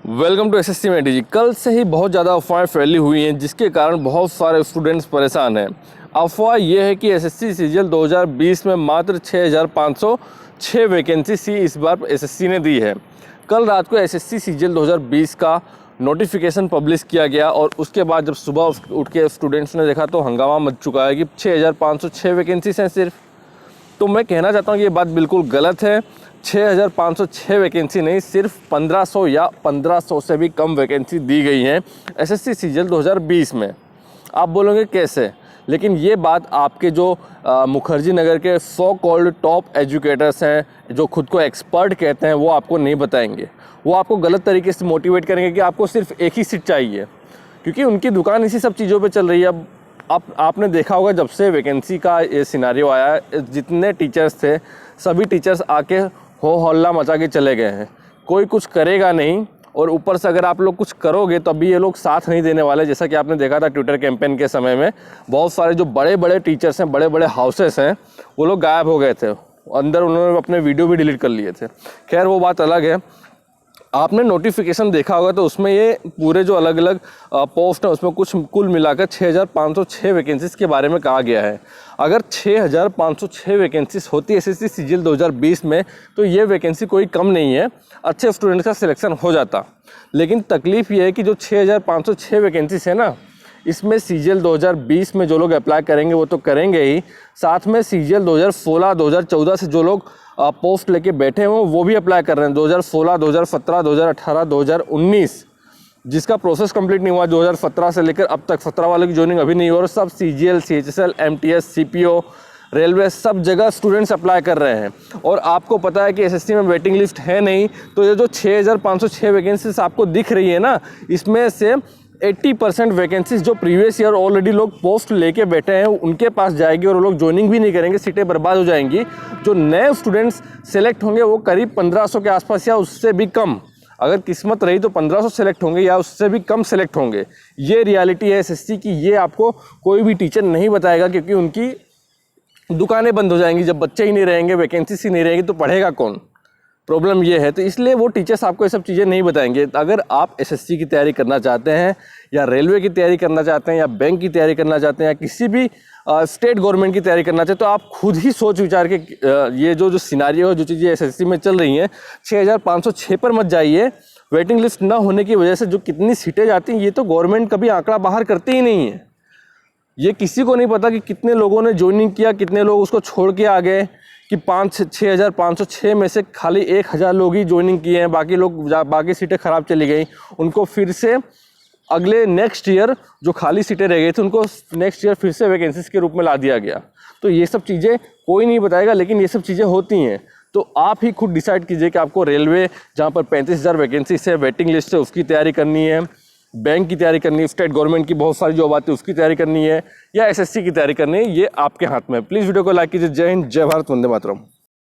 Welcome to SSC में जी। कल से ही बहुत ज़्यादा अफवाहें फैली हुई हैं जिसके कारण बहुत सारे स्टूडेंट्स परेशान हैं। अफवाह ये है कि एसएससी सीजीएल 2020 में मात्र 6506 वैकेंसी सी इस बार एसएससी ने दी है। कल रात को एसएससी सीजीएल 2020 का नोटिफिकेशन पब्लिश किया गया और उसके बाद जब सुबह उठ के स्टूडेंट्स ने देखा तो हंगामा मच चुका है कि 6506 वैकेंसीज हैं सिर्फ। तो मैं कहना चाहता हूँ कि ये बात बिल्कुल गलत है। 6506 वैकेंसी नहीं, सिर्फ 1500 या 1500 से भी कम वैकेंसी दी गई हैं एसएससी सीजीएल 2020 में। आप बोलोगे कैसे, लेकिन ये बात आपके जो मुखर्जी नगर के सो कॉल्ड टॉप एजुकेटर्स हैं जो खुद को एक्सपर्ट कहते हैं वो आपको नहीं बताएंगे। वो आपको गलत तरीके से मोटिवेट करेंगे कि आपको सिर्फ एक ही सीट चाहिए, क्योंकि उनकी दुकान इसी सब चीज़ों पे चल रही है। अब आपने देखा होगा जब से वैकेंसी का ये सिनारियो आया, जितने टीचर्स थे सभी टीचर्स आके हो हल्ला मचा के चले गए हैं। कोई कुछ करेगा नहीं, और ऊपर से अगर आप लोग कुछ करोगे तो अभी ये लोग साथ नहीं देने वाले। जैसा कि आपने देखा था ट्विटर कैंपेन के समय में, बहुत सारे जो बड़े बड़े टीचर्स हैं, बड़े बड़े हाउसेस हैं, वो लोग गायब हो गए थे। अंदर उन्होंने अपने वीडियो भी डिलीट कर लिए थे। खैर वो बात अलग है। आपने नोटिफिकेशन देखा होगा तो उसमें ये पूरे जो अलग अलग पोस्ट हैं उसमें कुछ कुल मिलाकर 6506 वैकेंसीज़ के बारे में कहा गया है। अगर 6506 वैकेंसीज होती है एसएससी सीजीएल 2020 में तो ये वैकेंसी कोई कम नहीं है, अच्छे स्टूडेंट का सिलेक्शन हो जाता। लेकिन तकलीफ़ ये है कि जो 6506 वैकेंसीज है ना, इसमें सीजीएल 2020 में जो लोग अप्लाई करेंगे वो तो करेंगे ही, साथ में सीजीएल 2016 2014 से जो लोग पोस्ट लेके बैठे हों वो भी अप्लाई कर रहे हैं। 2016 2017 2018 2019 जिसका प्रोसेस कंप्लीट नहीं हुआ 2017 से लेकर अब तक, 17 वालों की ज्वाइनिंग अभी नहीं हुई, और सब CGL CHSL MTS CPO railway सब जगह स्टूडेंट्स अप्लाई कर रहे हैं। और आपको पता है कि एसएससी में वेटिंग लिस्ट है नहीं, तो ये जो 6506 वैकेंसीज आपको दिख रही है ना, इसमें से 80% वैकेंसीज जो प्रीवियस ईयर ऑलरेडी लोग पोस्ट लेके बैठे हैं उनके पास जाएगी और वो लोग ज्वाइनिंग भी नहीं करेंगे, सीटें बर्बाद हो जाएंगी। जो नए स्टूडेंट्स सेलेक्ट होंगे वो करीब 1500 के आसपास या उससे भी कम, अगर किस्मत रही तो 1500 सेलेक्ट होंगे या उससे भी कम सेलेक्ट होंगे। ये रियलिटी है एसएससी की। ये आपको कोई भी टीचर नहीं बताएगा, क्योंकि उनकी दुकानें बंद हो जाएंगी। जब बच्चे ही नहीं रहेंगे, वैकेंसीज ही नहीं रहेंगी तो पढ़ेगा कौन? प्रॉब्लम ये है। तो इसलिए वो टीचर्स आपको ये सब चीज़ें नहीं बताएंगे। अगर आप एसएससी की तैयारी करना चाहते हैं या रेलवे की तैयारी करना चाहते हैं या बैंक की तैयारी करना चाहते हैं या किसी भी स्टेट गवर्नमेंट की तैयारी करना चाहते हैं, तो आप खुद ही सोच विचार के ये जो सिनारियो है, जो चीज़ें एसएससी में चल रही हैं, 6506 पर मत जाइए। वेटिंग लिस्ट ना होने की वजह से जो कितनी सीटें जाती हैं ये तो गवर्नमेंट कभी आंकड़ा बाहर करती ही नहीं है। ये किसी को नहीं पता कि कितने लोगों ने ज्वाइनिंग किया, कितने लोग उसको छोड़ के आ गए, कि 6506 में से खाली 1000 लोग ही ज्वाइनिंग किए हैं, बाकी सीटें ख़राब चली गई। उनको फिर से अगले नेक्स्ट ईयर जो खाली सीटें रह गई थी उनको नेक्स्ट ईयर फिर से वैकेंसीज के रूप में ला दिया गया। तो ये सब चीज़ें कोई नहीं बताएगा, लेकिन ये सब चीज़ें होती हैं। तो आप ही खुद डिसाइड कीजिए कि आपको रेलवे जहाँ पर 35,000 वैकेंसी से वेटिंग लिस्ट है उसकी तैयारी करनी है, बैंक की तैयारी करनी है, स्टेट गवर्नमेंट की बहुत सारी जॉब आती है उसकी तैयारी करनी है, या एसएससी की तैयारी करनी है। ये आपके हाथ में है। प्लीज़ वीडियो को लाइक कीजिए। जय हिंद, जय भारत, वंदे मातरम।